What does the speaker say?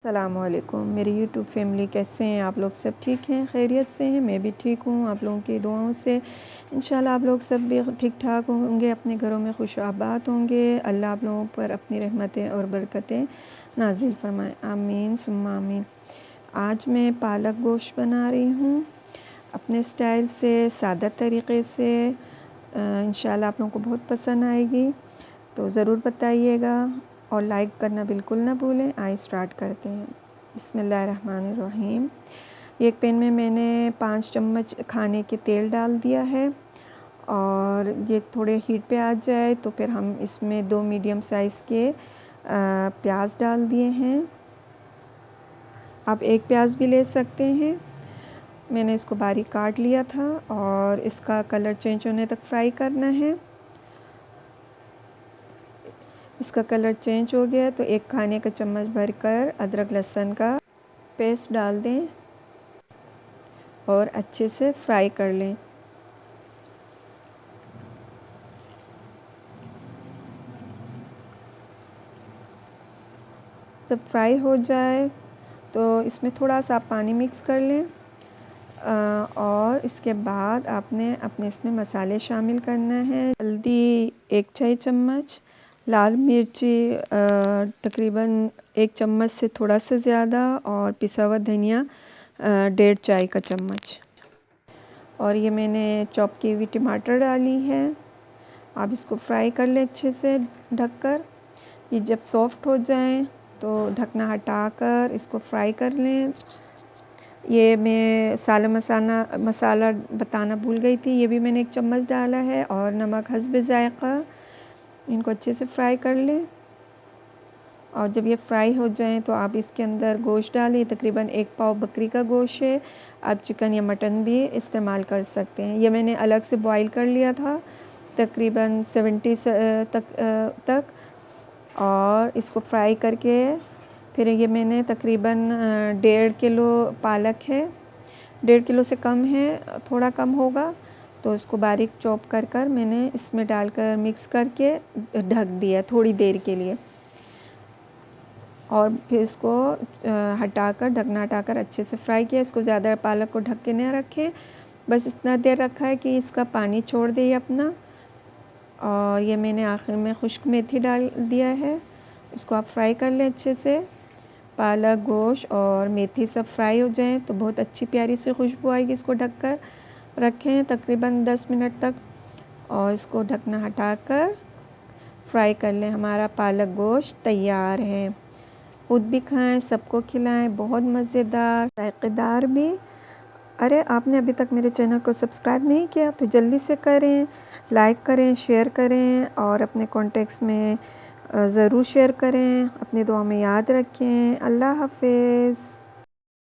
अस्सलामुअलैकुम मेरी YouTube family, कैसे हैं आप लोग? सब ठीक हैं, खैरियत से हैं? मैं भी ठीक हूँ आप लोगों की दुआओं से। इंशाल्लाह आप लोग सब भी ठीक ठाक होंगे, अपने घरों में खुश आबाद होंगे। अल्लाह आप लोगों पर अपनी रहमतें और बरकतें नाजिल फरमाएँ, आमीन सुम्मा आमीन। आज मैं पालक गोश्त बना रही हूँ अपने स्टाइल से, सादा तरीक़े से। इंशाल्लाह आप लोगों को बहुत पसंद आएगी, तो ज़रूर बताइएगा और लाइक करना बिल्कुल ना भूलें। आइए स्टार्ट करते हैं। बिस्मिल्लाहिर्रहमानिर्रहीम। एक पैन में मैंने 5 चम्मच खाने के तेल डाल दिया है और ये थोड़े हीट पे आ जाए तो फिर हम इसमें 2 मीडियम साइज़ के प्याज डाल दिए हैं। आप एक प्याज भी ले सकते हैं। मैंने इसको बारीक काट लिया था और इसका कलर चेंज होने तक फ्राई करना है। इसका कलर चेंज हो गया तो एक खाने का चम्मच भरकर अदरक लहसुन का पेस्ट डाल दें और अच्छे से फ्राई कर लें। जब फ्राई हो जाए तो इसमें थोड़ा सा पानी मिक्स कर लें और इसके बाद आपने अपने इसमें मसाले शामिल करना है। हल्दी 1 चाय चम्मच, लाल मिर्ची तकरीबन 1 चम्मच से थोड़ा सा ज़्यादा और पिसा हुआ धनिया 1.5 चाय का चम्मच। और ये मैंने चॉप की हुई टमाटर डाली है। आप इसको फ्राई कर लें अच्छे से ढककर। ये जब सॉफ्ट हो जाएं तो ढकना हटाकर इसको फ्राई कर लें। ये मैं मसाला बताना भूल गई थी, ये भी मैंने 1 चम्मच डाला है और नमक हस्ब ज़ायक़ा। इनको अच्छे से फ्राई कर लें और जब ये फ्राई हो जाएं तो आप इसके अंदर गोश्त डालें। तकरीबन 1 पाव बकरी का गोश्त है, आप चिकन या मटन भी इस्तेमाल कर सकते हैं। ये मैंने अलग से बॉईल कर लिया था तकरीबन 70 तक और इसको फ्राई करके फिर ये मैंने तकरीबन 1.5 किलो पालक है, 1.5 किलो से कम है, थोड़ा कम होगा, तो इसको बारीक चॉप कर मैंने इसमें डालकर मिक्स करके ढक दिया थोड़ी देर के लिए और फिर इसको ढकना हटाकर अच्छे से फ्राई किया। इसको ज़्यादा पालक को ढक के न रखें, बस इतना देर रखा है कि इसका पानी छोड़ दे अपना। और ये मैंने आखिर में खुश्क मेथी डाल दिया है। इसको आप फ्राई कर लें अच्छे से। पालक, गोश्त और मेथी सब फ्राई हो जाएं तो बहुत अच्छी प्यारी सी खुशबू आएगी। इसको ढककर रखें तकरीबन 10 मिनट तक और इसको ढकना हटाकर फ्राई कर लें। हमारा पालक गोश्त तैयार है। खुद भी खाएं, सबको खिलाएं, बहुत मज़ेदार, जायकेदार भी। अरे आपने अभी तक मेरे चैनल को सब्सक्राइब नहीं किया तो जल्दी से करें, लाइक करें, शेयर करें और अपने कॉन्टेक्ट्स में ज़रूर शेयर करें। अपनी दुआ में याद रखें। अल्लाह हाफ़िज़।